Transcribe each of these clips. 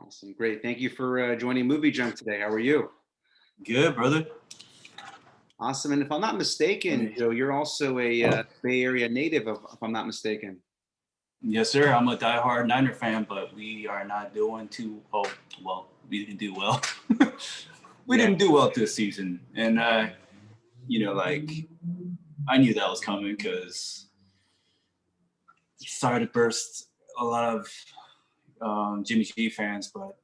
Awesome. Great. Thank you for joining MovieJunk today. How are you? Good, brother. Awesome. And if I'm not mistaken, Joe, you're also a Bay Area native, if I'm not mistaken. Yes, sir. I'm a diehard Niner fan, but we are not doing too well. We didn't do well. We didn't do well this season, and like I knew that was coming because he started to burst a lot of Jimmy G fans, but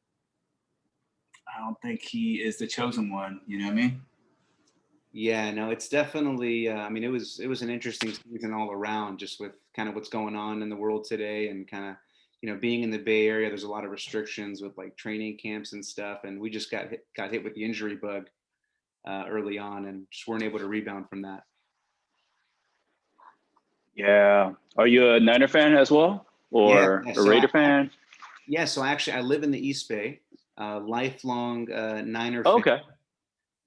I don't think he is the chosen one. You know what I mean? Yeah, no, it's definitely. I mean, it was an interesting season all around, just with kind of what's going on in the world today, and kind of, being in the Bay Area. There's a lot of restrictions with like training camps and stuff, and we just got hit with the injury bug early on, and just weren't able to rebound from that. Yeah. Are you a Niner fan as well, or a Raider fan? Yeah, so actually, I live in the East Bay. Lifelong Niner fan. Okay.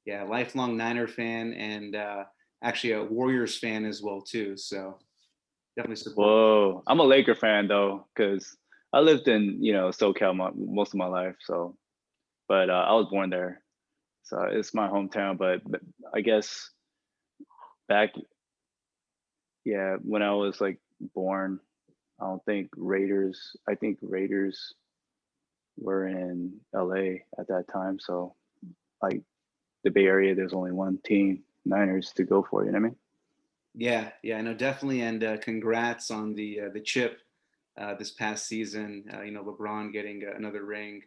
Yeah, lifelong Niner fan, and actually a Warriors fan as well too. So definitely support. Whoa. I'm a Laker fan though, because I lived in SoCal most of my life. So, but I was born there, so it's my hometown. But I guess back, yeah, when I was like born, I don't think Raiders. I think Raiders were in LA at that time. So, like the Bay Area, there's only one team, Niners, to go for. You know what I mean? Yeah, no, definitely, and congrats on the chip this past season. LeBron getting another ring.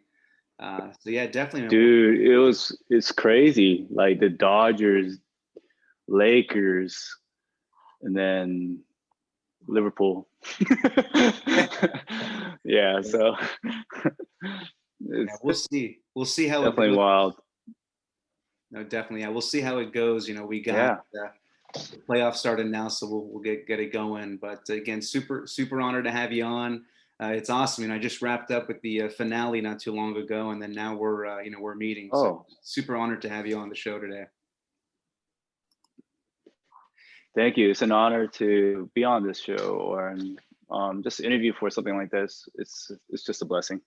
So yeah, definitely. Dude, it's crazy. Like the Dodgers, Lakers, and then Liverpool. Yeah, so Yeah, we'll see. We'll see how definitely it goes. wild. No, definitely. Yeah, we'll see how it goes. We got the playoffs started now, so we'll get it going. But again, super honored to have you on. It's awesome. I just wrapped up with the finale not too long ago, and then now we're meeting. So super honored to have you on the show today. Thank you. It's an honor to be on this show or just interview for something like this. It's just a blessing.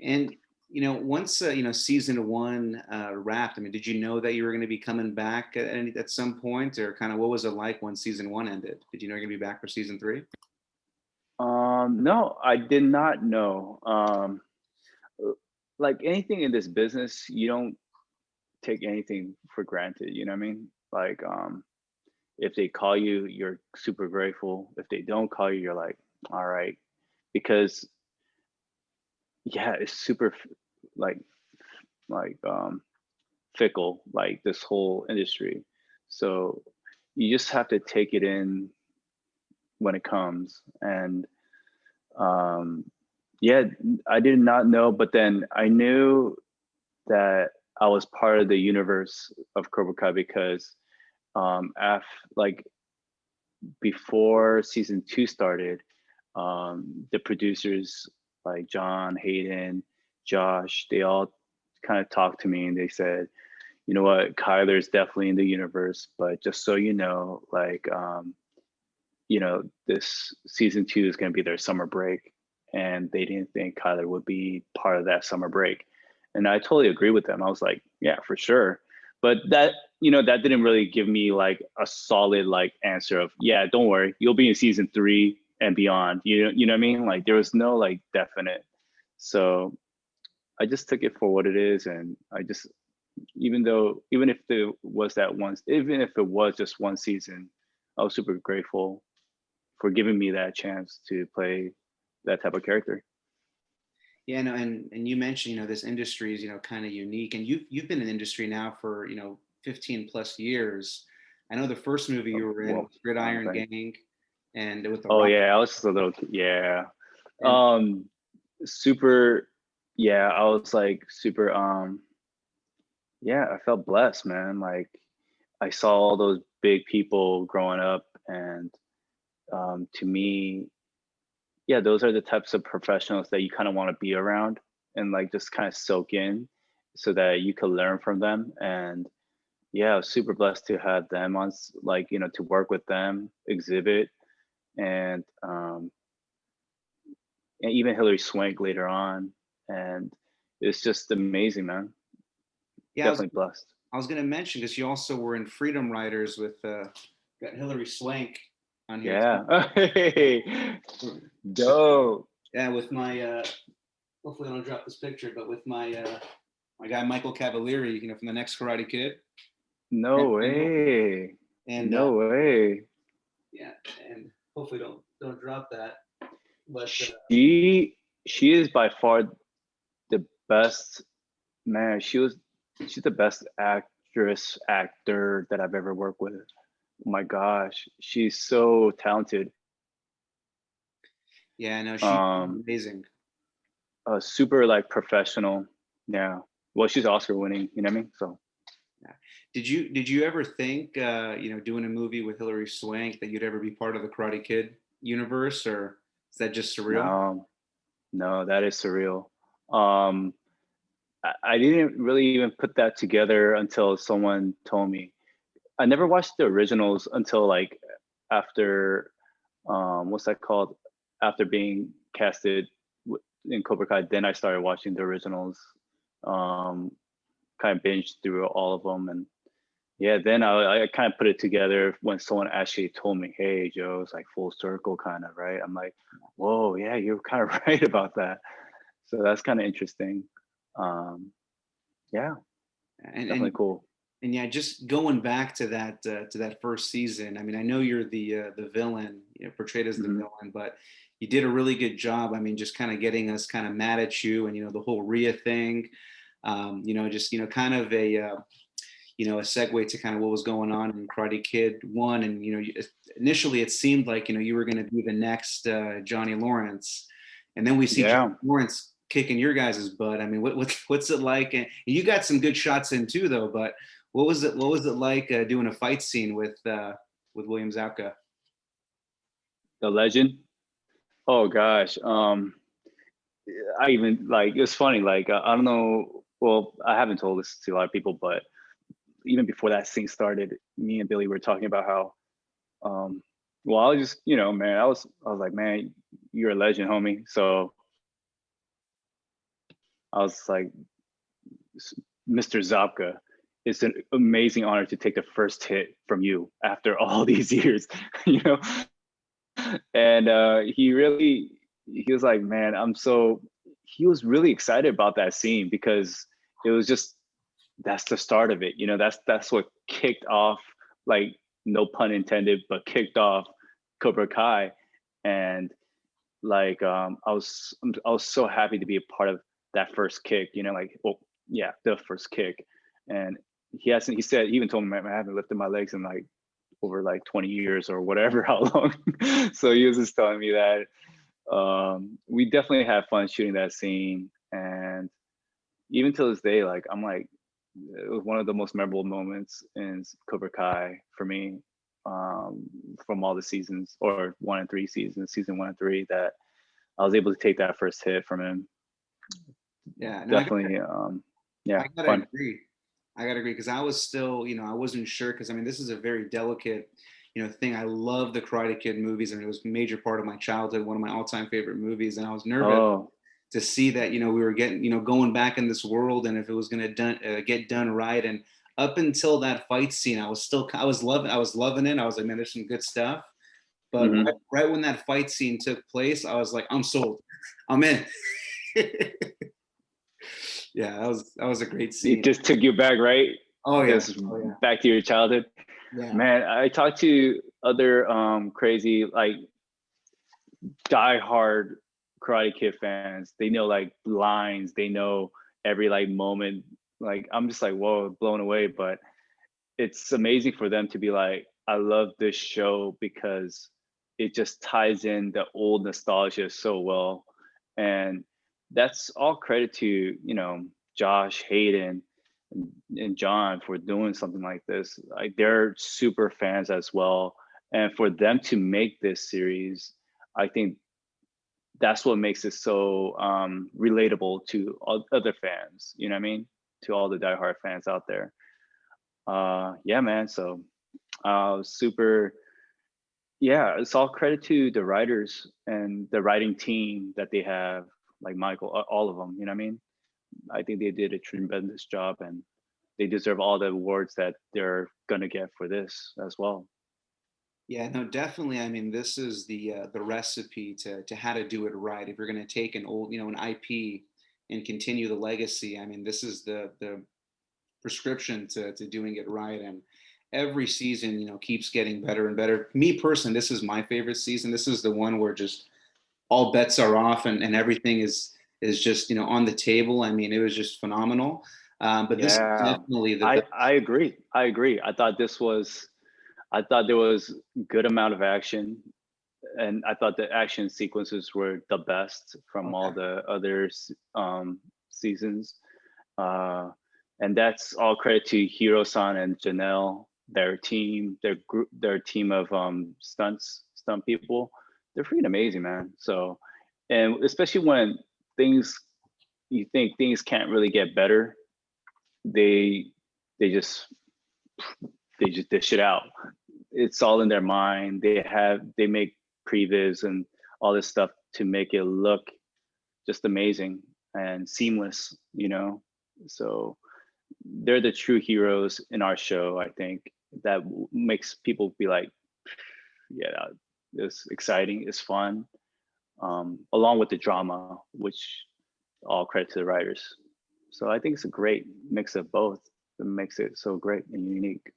And once season one wrapped, I mean, did you know that you were going to be coming back at some point, or kind of what was it like when season one ended? Did you know you're going to be back for season three? No, I did not know. Like anything in this business, you don't take anything for granted. You know what I mean? Like, if they call you, you're super grateful. If they don't call you, you're like, all right, because yeah, it's super like fickle, like this whole industry. So you just have to take it in when it comes. And yeah, I did not know, but then I knew that I was part of the universe of Cobra Kai because like before season 2 started, the producers like John, Hayden, Josh, they all kind of talked to me and they said, you know what, Kyler's definitely in the universe, but just so you know, like, this season 2 is going to be their summer break. And they didn't think Kyler would be part of that summer break. And I totally agree with them. I was like, yeah, for sure. But that, that didn't really give me like a solid like answer of, yeah, don't worry, you'll be in season 3 and beyond. You know what I mean? Like there was no like definite. So I just took it for what it is. And I just, even if it was just one season, I was super grateful for giving me that chance to play that type of character. Yeah, no, and you mentioned, this industry is, kind of unique, and you've been in the industry now for, 15 plus years. I know the first movie you were in was Gridiron Gang, and with the I was just a little super. Yeah, I was like super. I felt blessed, man. Like I saw all those big people growing up, and to me, yeah, those are the types of professionals that you kind of want to be around and like just kind of soak in so that you can learn from them. And yeah, I was super blessed to have them on, like, to work with them, exhibit, and even Hilary Swank later on. and it's just amazing, man. Yeah, Definitely blessed. I was going to mention because you also were in Freedom Riders with got Hilary Swank on here. Yeah. Hey, dope. Yeah, with my hopefully I don't drop this picture, but with my my guy Michael Cavalieri, you know, from the next Karate Kid. No way. And no way. yeah, and hopefully don't drop that. But she is by far the best, man. She's the best actor that I've ever worked with. Oh my gosh, she's so talented. Yeah, no, she's amazing. Super like professional. Yeah. Well, she's Oscar winning, you know what I mean? So yeah. Did you ever think you know, doing a movie with Hilary Swank that you'd ever be part of the Karate Kid universe, or is that just surreal? No, that is surreal. I didn't really even put that together until someone told me. I never watched the originals until like after what's that called? After being casted in Cobra Kai, then I started watching the originals. Kind of binged through all of them, and yeah, then I kind of put it together when someone actually told me, "Hey, Joe, it's like full circle, kind of, right?" I'm like, "Whoa, yeah, you're kind of right about that." So that's kind of interesting. Yeah, definitely cool. And yeah, just going back to that first season. I mean, I know you're the villain, you know, portrayed as the villain, but you did a really good job. I mean, just kind of getting us kind of mad at you, and you know, the whole Rhea thing. You know, just you know, kind of a you know, a segue to kind of what was going on in Karate Kid 1. And you know, initially it seemed like, you know, you were going to be the next Johnny Lawrence, and then we see Johnny Lawrence kicking your guys' butt. I mean, what's it like? And you got some good shots in too, though. But what was it like doing a fight scene with William Zabka? The legend. Oh gosh. I even like, it's funny. Like I don't know. Well, I haven't told this to a lot of people, but even before that scene started, me and Billy were talking about how, well, I was just, you know, man, I was like, man, you're a legend, homie. So I was like, Mr. Zabka, it's an amazing honor to take the first hit from you after all these years, you know? And he was like, man, he was really excited about that scene because it was just, that's the start of it. You know, that's what kicked off, like, no pun intended, but kicked off Cobra Kai. And like, I was so happy to be a part of that first kick, you know, like, well, yeah, the first kick. And he said, he even told me, man, I haven't lifted my legs in like over like 20 years or whatever, how long. So he was just telling me that. We definitely had fun shooting that scene. And even to this day, like, I'm like, it was one of the most memorable moments in Cobra Kai for me, from all the seasons, or 1 and 3 seasons, season 1 and 3, that I was able to take that first hit from him. Yeah, no, definitely. Yeah, I gotta fun. agree. I gotta agree because I was still, you know, I wasn't sure because I mean, this is a very delicate, you know, thing. I love the Karate Kid movies. I mean, it was a major part of my childhood, one of my all-time favorite movies, and I was nervous to see that, you know, we were getting, you know, going back in this world, and if it was going to get done right. And up until that fight scene, I was loving it. I was like, man, there's some good stuff. But right when that fight scene took place, I was like, I'm sold. I'm in. Yeah, that was a great scene. It just took you back, right? Oh yeah. Back to your childhood. Yeah. Man, I talked to other crazy, like, diehard Karate Kid fans. They know like lines, they know every like moment. Like, I'm just like, whoa, blown away. But it's amazing for them to be like, I love this show because it just ties in the old nostalgia so well. And that's all credit to, you know, Josh, Hayden, and John for doing something like this. Like, they're super fans as well. And for them to make this series, I think that's what makes it so relatable to other fans, you know what I mean? To all the diehard fans out there. Yeah, man. So super, yeah, it's all credit to the writers and the writing team that they have. like Michael, all of them. You know what I mean? I think they did a tremendous job, and they deserve all the awards that they're gonna get for this as well. Yeah, no, definitely. I mean, this is the recipe to how to do it right. If you're going to take an old, an IP and continue the legacy, I mean, this is the prescription to doing it right. And every season, keeps getting better and better. Me personally, this is my favorite season. This is the one where just all bets are off, and everything is just on the table. I mean, it was just phenomenal. But this is Yeah, definitely the I agree. I agree. I thought there was good amount of action, and I thought the action sequences were the best from all okay. the other seasons. Uh, and that's all credit to Hiro-san and Janelle, their team, their group, their team of stunt people. They're freaking amazing, man. So, and especially when things you think things can't really get better, they they just they just dish it out. It's all in their mind. They make previs and all this stuff to make it look just amazing and seamless, So they're the true heroes in our show, I think. That makes people be like, yeah, it's exciting, it's fun, along with the drama, which all credit to the writers. So I think it's a great mix of both that makes it so great and unique.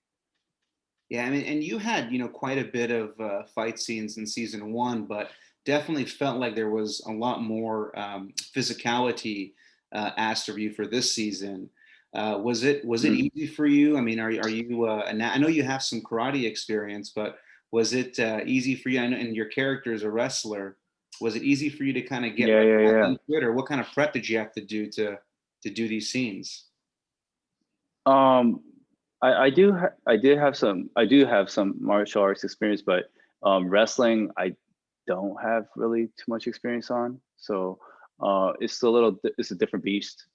Yeah, I mean, and you had, quite a bit of fight scenes in season one, but definitely felt like there was a lot more physicality asked of you for this season. Was it Mm. easy for you? I mean, are you? And I know you have some karate experience, but was it easy for you? I know, and your character is a wrestler. Was it easy for you to kind of get Yeah, right yeah, back yeah. into it, or what kind of prep did you have to do to do these scenes? Um, I do have some martial arts experience, but wrestling I don't have really too much experience on. So it's a different beast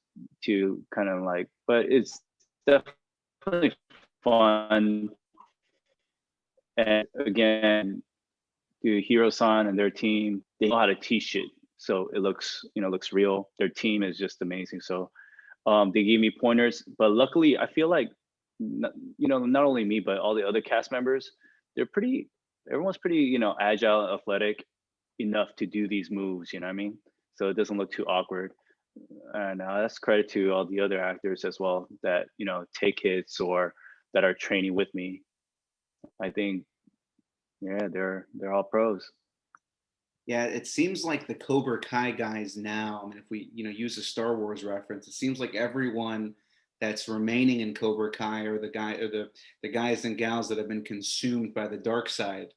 to kind of like, but it's definitely fun. And again, the Hiro-san and their team, they know how to teach it, so it looks real. Their team is just amazing. So they gave me pointers, but luckily I feel like not only me but all the other cast members, they're pretty everyone's pretty agile, athletic enough to do these moves, you know what I mean? So it doesn't look too awkward. And that's credit to all the other actors as well that take hits or that are training with me. I think, yeah, they're all pros. Yeah, it seems like the Cobra Kai guys now, I mean, if we, use a Star Wars reference, it seems like everyone that's remaining in Cobra Kai are the guys and gals that have been consumed by the dark side.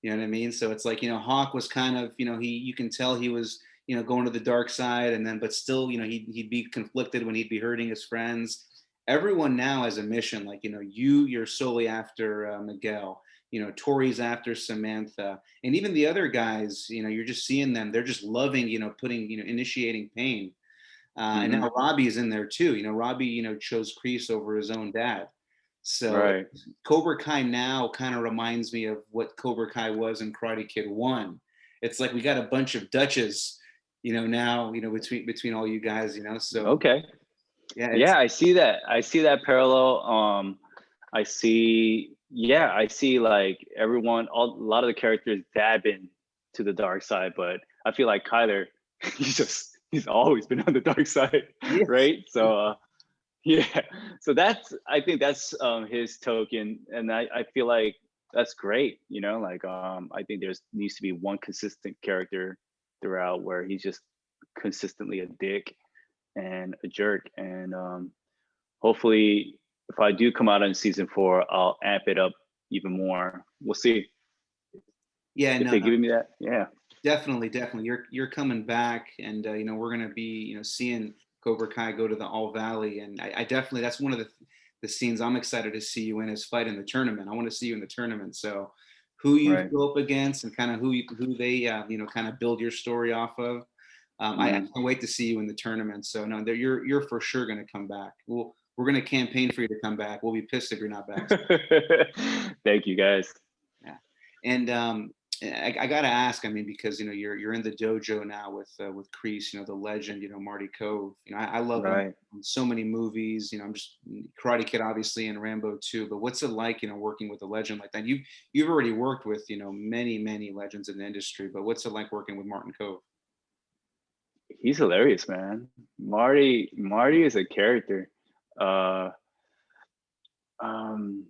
You know what I mean? So it's like, Hawk was kind of, you can tell he was, going to the dark side, and then but still, he'd be conflicted when he'd be hurting his friends. Everyone now has a mission, like, you're solely after Miguel. Tori's after Samantha, and even the other guys, you're just seeing them. They're just loving, putting, initiating pain. And Hmm. now Robbie's in there too. Robbie, chose Kreese over his own dad. So Right. Cobra Kai now kind of reminds me of what Cobra Kai was in Karate Kid 1. It's like we got a bunch of Dutches, now, between all you guys, So Okay. yeah, it's Yeah, I see that parallel. I see like a lot of the characters dabbing to the dark side, but I feel like Kyler, he's always been on the dark side, yeah. right? So yeah, so I think that's his token, and I feel like that's great. Like I think there's needs to be one consistent character throughout where he's just consistently a dick and a jerk, and hopefully if I do come out in season 4, I'll amp it up even more. We'll see Yeah, if no, they no, give me that. Yeah. definitely. You're coming back, and we're gonna be seeing Cobra Kai go to the All Valley, and I definitely that's one of the scenes I'm excited to see you in is fight in the tournament. I want to see you in the tournament. So who you Right. go up against and kind of who they kind of build your story off of. I Mhm. can't wait to see you in the tournament. So no, you're for sure gonna come back. We're gonna campaign for you to come back. We'll be pissed if you're not back. Thank you guys. Yeah. And I gotta ask. I mean, because you're in the dojo now with Kreese, the legend, Marty Cove. I love him Right. in so many movies. I'm just Karate Kid, obviously, and Rambo too. But what's it like, working with a legend like that? You've already worked with many legends in the industry. But what's it like working with Martin Cove? He's hilarious, man. Marty is a character. Uh, um,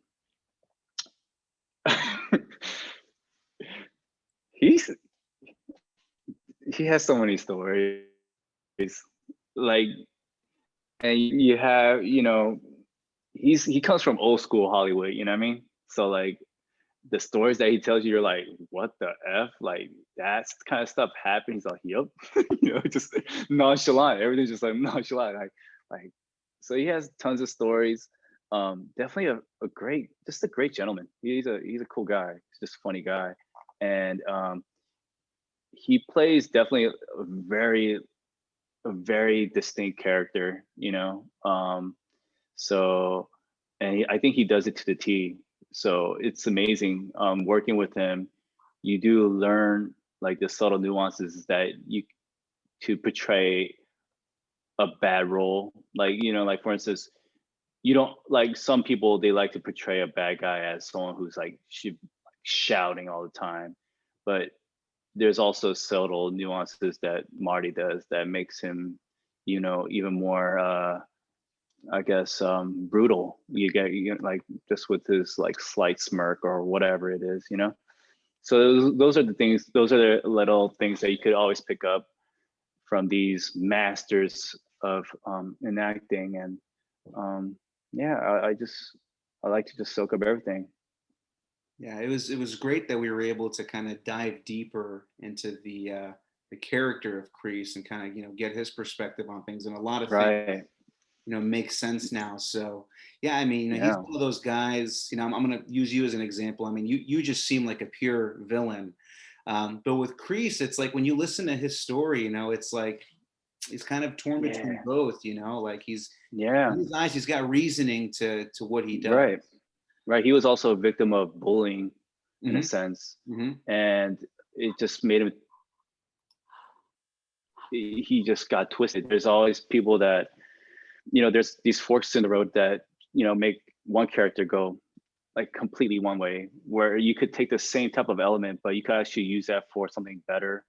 he's he has so many stories. Like, and you have, he comes from old school Hollywood, you know what I mean? So like the stories that he tells you, you're like, what the F? Like that kind of stuff happens. Like, yep, just nonchalant. Everything's just like nonchalant. Like, so he has tons of stories. Definitely just a great gentleman. He's a cool guy. He's just a funny guy. And he plays definitely a very distinct character, so, and I think he does it to the T. So it's amazing working with him. You do learn like the subtle nuances that you to portray a bad role. Like, like for instance, you don't like some people, they like to portray a bad guy as someone who's like shouting all the time. But there's also subtle nuances that Marty does that makes him, even more I guess brutal. You get like just with his like slight smirk or whatever it is, So those are the things. Those are the little things that you could always pick up from these masters of enacting. And yeah, I like to just soak up everything. Yeah, it was great that we were able to kind of dive deeper into the character of Kreese and kind of get his perspective on things, and a lot of things Right. make sense now. So yeah, I mean, he's Yeah. one of those guys. I'm going to use you as an example. I mean, you just seem like a pure villain, but with Kreese, it's like when you listen to his story, it's like he's kind of torn between Yeah. both. Like Yeah. in his eyes, he's got reasoning to what he does. Right. Right. He was also a victim of bullying in a Hmm. sense, Hmm. and it just made him. He just got twisted. There's always people that, there's these forks in the road that, make one character go like completely one way, where you could take the same type of element, but you could actually use that for something better.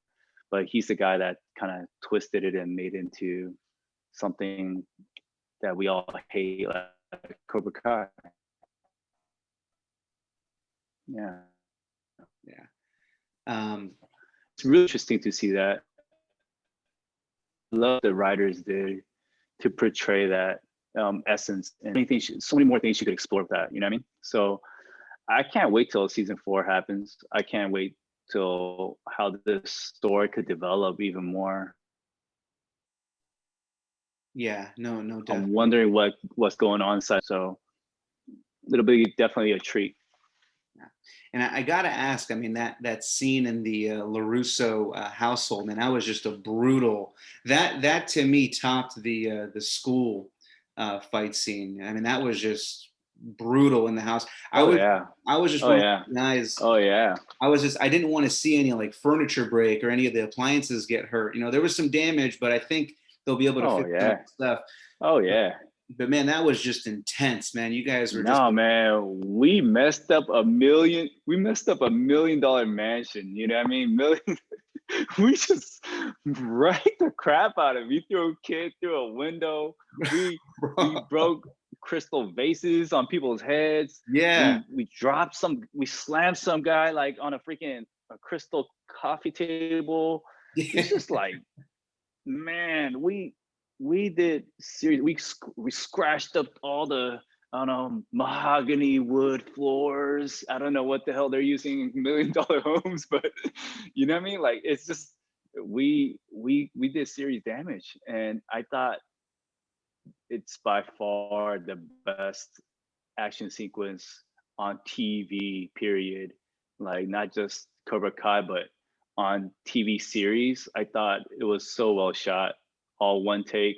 But he's the guy that kind of twisted it and made it into something that we all hate, like Cobra Kai. Yeah. Yeah. Um, It's really interesting to see that. I love the writers did to portray that essence, and anything, so many more things you could explore with that. You know what I mean? So I can't wait till season 4 happens. I can't wait till how this story could develop even more. yeah. No. I'm Definitely. wondering what's going on inside. So it'll be definitely a treat. Yeah. And I gotta ask. I mean, that scene in the Larusso household, man, that was just a brutal. That to me topped the school fight scene. I mean, that was just brutal in the house. I Oh was yeah. I was just Oh one of yeah. the guys. Oh yeah. I didn't want to see any like furniture break or any of the appliances get hurt. There was some damage, but I think they'll be able to Oh fix some of yeah. the stuff. Oh yeah. But man, that was just intense, man. You guys were just No, man, we messed up a million. We messed up $1 million mansion. You know what I mean? Million. We just wrecked the crap out of it. We threw a kid through a window. We broke crystal vases on people's heads. yeah. We dropped some. We slammed some guy like on a crystal coffee table. It's just like, man, we did serious. We scratched up all the, I don't know, mahogany wood floors. I don't know what the hell they're using in $1 million homes, but you know what I mean? Like it's just we did serious damage, and I thought it's by far the best action sequence on TV. Period. Like not just Cobra Kai, but on TV series. I thought it was so well shot, all one take,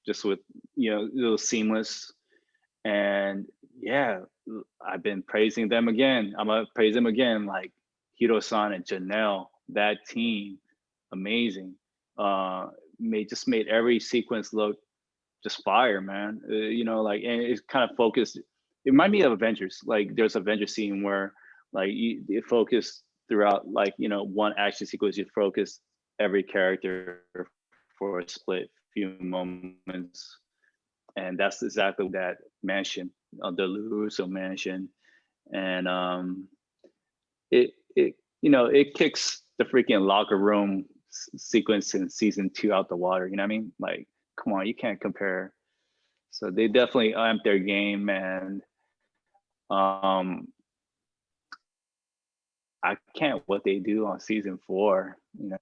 just with it was seamless. And yeah, I've been praising them again. I'm gonna praise them again. Like Hiro-san and Janelle, that team, amazing. Made every sequence look just fire, man. You know, like, and it's kind of focused. It reminded me of Avengers. Like, there's Avengers scene where like it focused throughout, like, you know, one action sequence. You focus every character for a split few moments, and that's exactly that mansion, the Larusso mansion, and it you know, it kicks the freaking locker room sequence in season 2 out the water. You know what I mean? Like, come on, you can't compare. So they definitely amped their game, and I can't what they do on season 4. You know?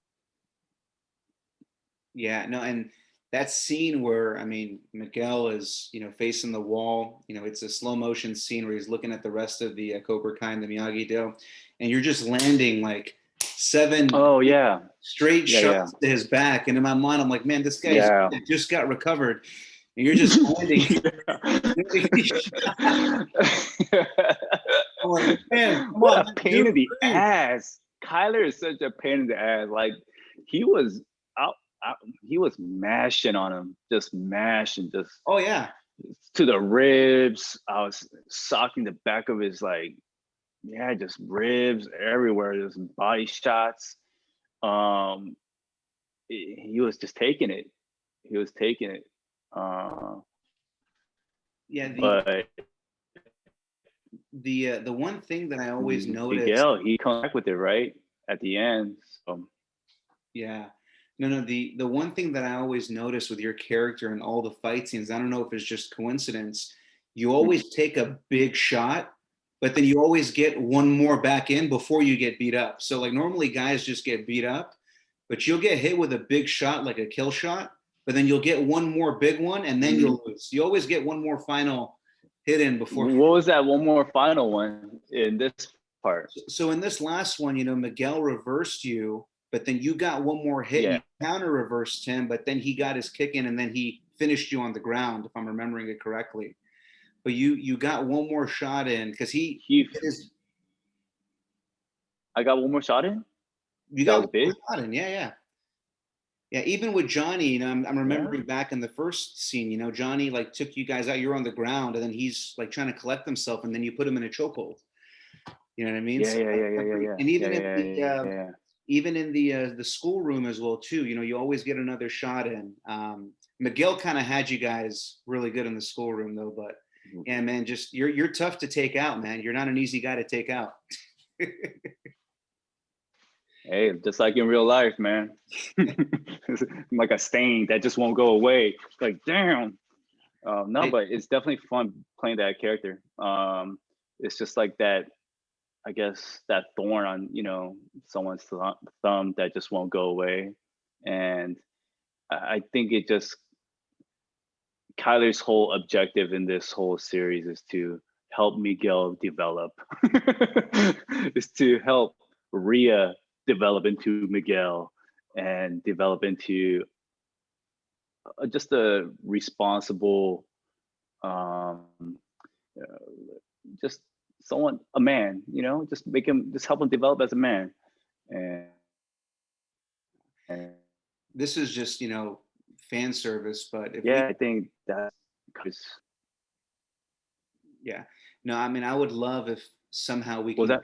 Yeah, no, and that scene where, I mean, Miguel is, you know, facing the wall. You know, it's a slow motion scene where he's looking at the rest of the Cobra Kai and the Miyagi-Do, and you're just landing like 7 straight shots to his back. And in my mind, I'm like, man, this guy just got recovered, and you're just landing. I'm like, man, what a pain in the ass. Kyler is such a pain in the ass. Like, he was out. He was mashing on him, just mashing, just to the ribs. I was socking the back of his, like, just ribs everywhere, just body shots. He was just taking it. He was taking it. But the one thing that I always noticed, Miguel, he come back with it right at the end. So No, the one thing that I always notice with your character and all the fight scenes, I don't know if it's just coincidence, you always take a big shot, but then you always get one more back in before you get beat up. So like normally guys just get beat up, but you'll get hit with a big shot, like a kill shot, but then you'll get one more big one and then you'll lose. You always get one more final hit in before. What was that one more final one in this part? So in this last one, you know, Miguel reversed you, but then you got one more hit, and you counter reversed him, but then he got his kick in and then he finished you on the ground, if I'm remembering it correctly. But you got one more shot in because he hit his. I got one more shot in? You got one more shot in, yeah. Even with Johnny, you know, I'm remembering back in the first scene, you know, Johnny like took you guys out, you're on the ground, and then he's like trying to collect himself, and then you put him in a chokehold. You know what I mean? And even in the schoolroom as well too, you know, you always get another shot in. Miguel kind of had you guys really good in the schoolroom though, but yeah, man, just you're tough to take out, man. You're not an easy guy to take out. Hey, just like in real life, man. Like a stain that just won't go away. Like, damn. No, but it's definitely fun playing that character. It's just like that, I guess, that thorn on, you know, someone's thumb that just won't go away. And I think it just, Kyler's whole objective in this whole series is to help Miguel develop, is to help Rhea develop into Miguel and develop into just a responsible, just someone, a man, you know, just help him develop as a man. And this is just, you know, fan service, but if I think that no, I mean, I would love if somehow we can.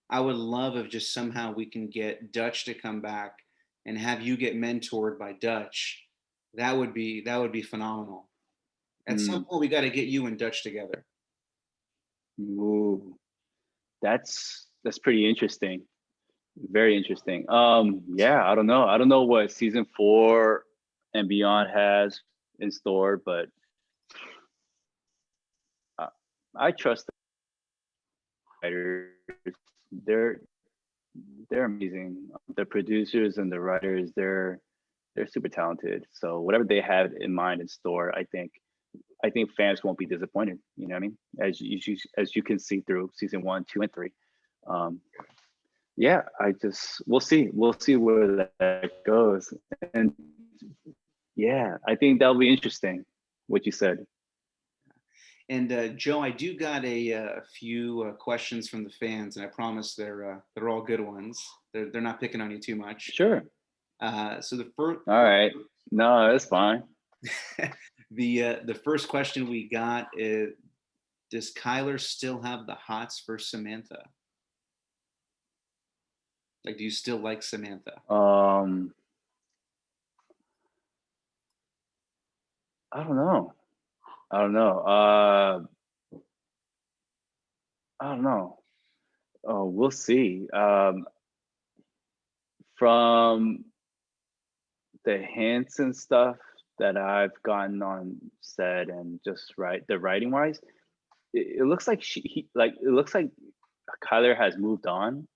I would love if just somehow we can get Dutch to come back and have you get mentored by Dutch. That would be phenomenal. At some point, we got to get you and Dutch together. Ooh, that's pretty interesting. Very interesting. I don't know. I don't know what season 4 and beyond has in store, but I trust the writers. They're amazing. The producers and the writers, they're super talented. So whatever they have in mind in store, I think fans won't be disappointed. You know what I mean? As you can see through season 1, 2, and 3. We'll see where that goes. And I think that'll be interesting, what you said. And Joe, I do got a few questions from the fans, and I promise they're all good ones. They're not picking on you too much. Sure. So the first, All right. No, that's fine. the first question we got is, does Kyler still have the hots for Samantha? Like, do you still like Samantha? I don't know. I don't know. I don't know. Oh, we'll see. From the hints and stuff that I've gotten on set and just the writing wise, it looks like it looks like Kyler has moved on,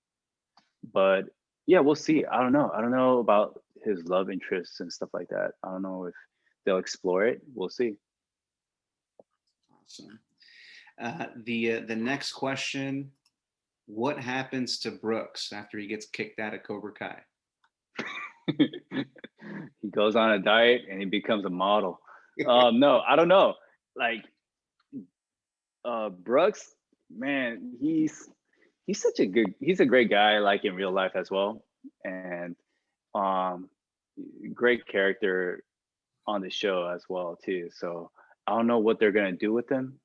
but yeah, we'll see. I don't know. I don't know about his love interests and stuff like that. I don't know if they'll explore it. We'll see. Awesome. The next question: what happens to Brooks after he gets kicked out of Cobra Kai? He goes on a diet and he becomes a model. No, I don't know. Like Brooks, man, he's he's a great guy, like in real life as well, and great character on the show as well too. So I don't know what they're gonna do with him.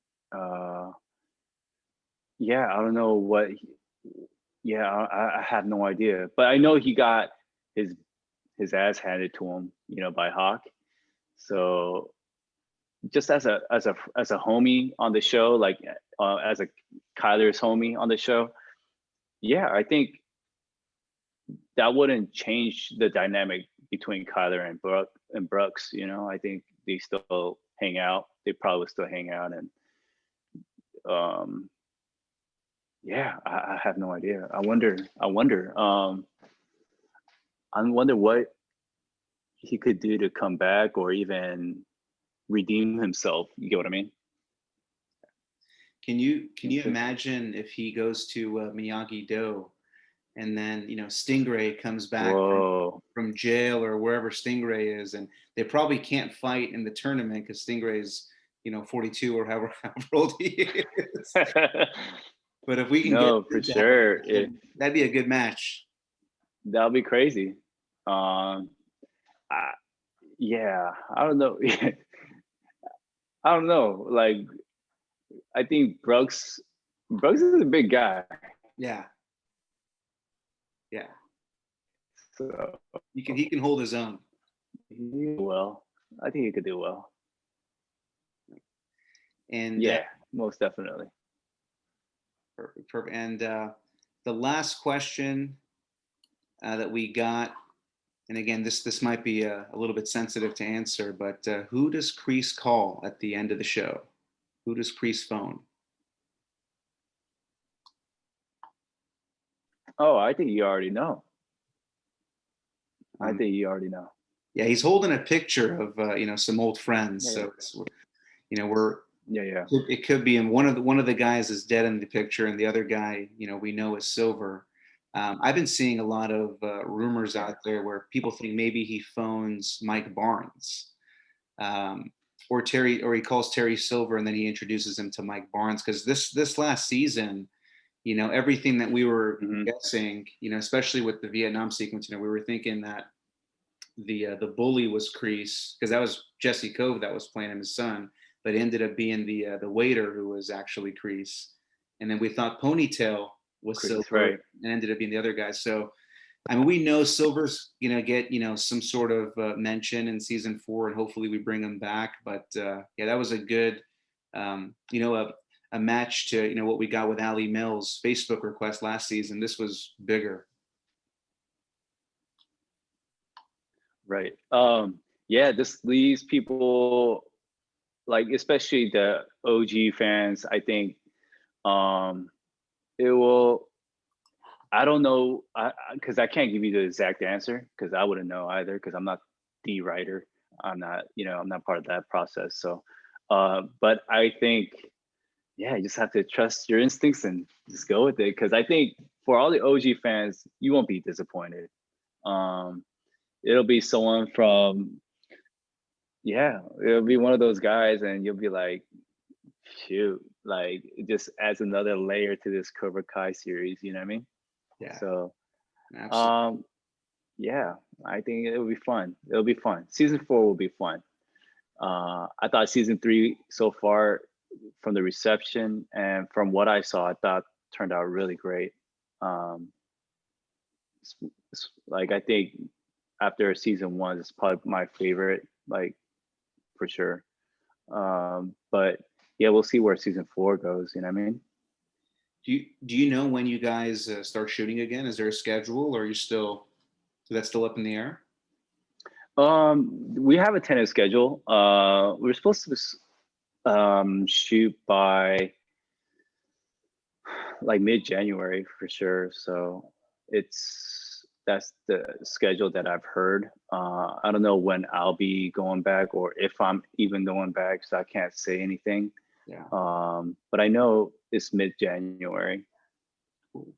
Yeah, I don't know what. Yeah, I have no idea, but I know he got his ass handed to him, by Hawk. So just as a homie on the show, like as a Kyler's homie on the show, yeah, I think that wouldn't change the dynamic between Kyler and Brooks. I think they still hang out. They probably still hang out, and yeah, I have no idea. I wonder what he could do to come back or even redeem himself. You get what I mean? Can you imagine if he goes to Miyagi-Do, and then Stingray comes back from jail or wherever Stingray is, and they probably can't fight in the tournament because Stingray's 42 or however old he is. But if we can get for sure, that'd be a good match. That'll be crazy. Yeah, I don't know. I don't know. Like, I think Brooks is a big guy. Yeah. Yeah. So he can hold his own. Well, I think he could do well. And yeah, most definitely. Perfect. And the last question that we got, and again, this might be a little bit sensitive to answer, but who does Kreese call at the end of the show? Who does Kreese phone? Oh, I think you already know. Yeah, he's holding a picture of some old friends. Yeah. So it's, we're yeah. It could be, and one of the guys is dead in the picture, and the other guy, we know is Silver. I've been seeing a lot of rumors out there where people think maybe he phones Mike Barnes, or he calls Terry Silver, and then he introduces him to Mike Barnes. Because this last season, everything that we were guessing, especially with the Vietnam sequence, we were thinking that the bully was Kreese, because that was Jesse Kove that was playing him, his son, but it ended up being the waiter who was actually Kreese. And then we thought Ponytail was Kreese, Silver, right, and ended up being the other guy. So, I mean, we know Silver's get some sort of mention in season 4, and hopefully we bring him back. But yeah, that was a good, a match to what we got with Ali Mills' Facebook request last season. This was bigger. Right. Yeah, this leaves people, like, especially the OG fans, I think it will, I don't know, because I can't give you the exact answer, because I wouldn't know either, because I'm not the writer. I'm not part of that process. So, but I think, yeah, you just have to trust your instincts and just go with it, because I think for all the OG fans, you won't be disappointed. It'll be someone from, it'll be one of those guys, and you'll be like shoot, like it just adds another layer to this Cobra Kai series. You know what I mean? Yeah, So, absolutely. yeah, I think it'll be fun. It'll be fun. Season 4 will be fun. I thought season 3 so far, from the reception and from what I saw, I thought turned out really great. Um, like I think after season 1, it's probably my favorite, like for sure. But yeah, we'll see where season 4 goes. You know what I mean? Do you know when you guys start shooting again? Is there a schedule, or are you still that's still up in the air? We have a tentative schedule. We're supposed to shoot by like mid-January for sure. So that's the schedule that I've heard. I don't know when I'll be going back or if I'm even going back, so I can't say anything. Yeah. But I know it's mid-January. Cool.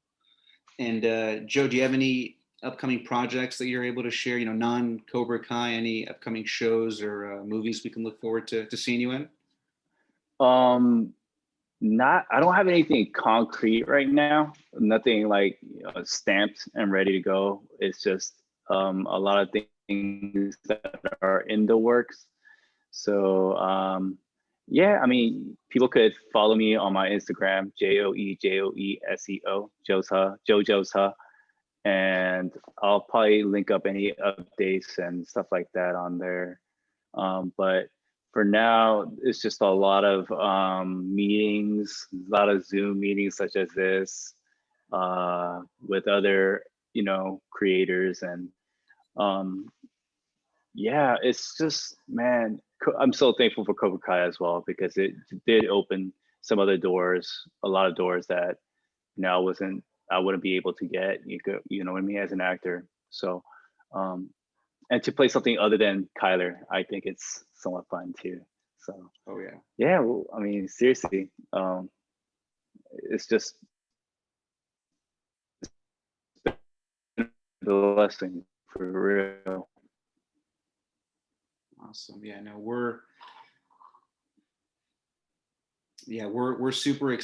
And Joe, do you have any upcoming projects that you're able to share? Non-Cobra Kai, any upcoming shows or movies we can look forward to seeing you in? I don't have anything concrete right now. Nothing like stamped and ready to go. It's just a lot of things that are in the works. So yeah, I mean, people could follow me on my Instagram, joejoeseo, joejoeseo, and I'll probably link up any updates and stuff like that on there. But for now, it's just a lot of meetings, a lot of Zoom meetings such as this with other, creators. And yeah, it's just, man, I'm so thankful for Cobra Kai as well, because it did open some other doors, a lot of doors that, I wouldn't be able to get, you know what I mean, as an actor. So, and to play something other than Kyler, I think it's somewhat fun too. So, Oh yeah. Yeah, well, I mean, seriously, it's just the blessing for real. Awesome. Yeah, no, we're super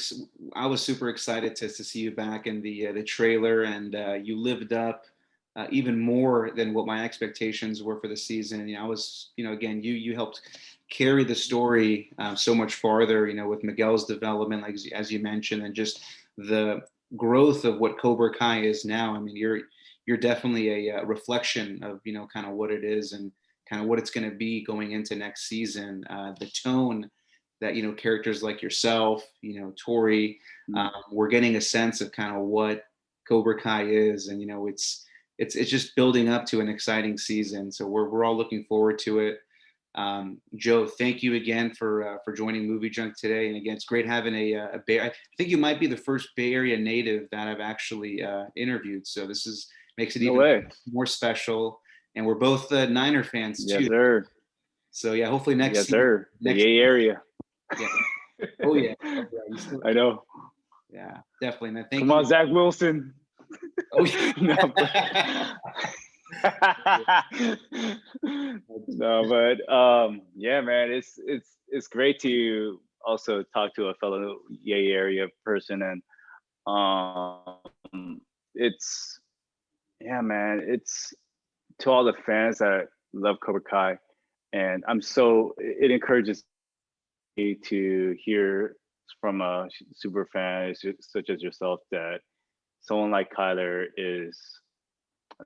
I was super excited to see you back in the trailer, and you lived up even more than what my expectations were for the season. I was, again, you helped carry the story so much farther, with Miguel's development, like as you mentioned, and just the growth of what Cobra Kai is now. I mean, you're definitely a reflection of, kind of what it is and kind of what it's going to be going into next season. The tone that, characters like yourself, Tori, we're getting a sense of kind of what Cobra Kai is, and it's just building up to an exciting season. So we're all looking forward to it. Joe, thank you again for joining MovieJunk today. And again, it's great having a Bay. I think you might be the first Bay Area native that I've actually interviewed. So this makes it even more special. And we're both Niner fans too. Yes, sir. So yeah, hopefully next Yes, season, sir. The Yay area. Yeah. Oh yeah. I know. Yeah, definitely, man. Thank Come you. on, Zach Wilson. Oh yeah. No, but yeah, man, it's great to also talk to a fellow Yay area person, and it's man, it's to all the fans that love Cobra Kai, and it encourages me to hear from a super fan such as yourself that someone like Kyler is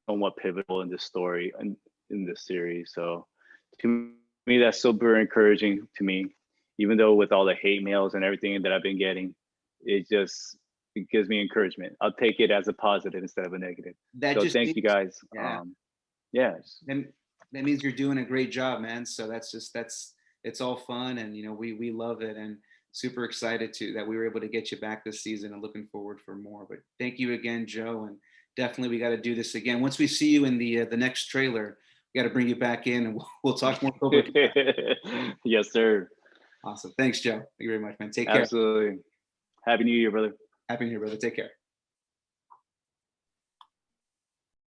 somewhat pivotal in this story and in this series. So to me, that's super encouraging to me, even though with all the hate mails and everything that I've been getting, it gives me encouragement. I'll take it as a positive instead of a negative. So thank you guys. Yeah. Yes. And that means you're doing a great job, man. So it's all fun, and we love it, and super excited that we were able to get you back this season, and looking forward for more. But thank you again, Joe, and definitely we got to do this again. Once we see you in the next trailer, we got to bring you back in, and we'll talk more Cobra Kai. Yes, sir. Awesome. Thanks, Joe. Thank you very much, man. Take care. Absolutely. Happy New Year, brother. Happy New Year, brother. Take care.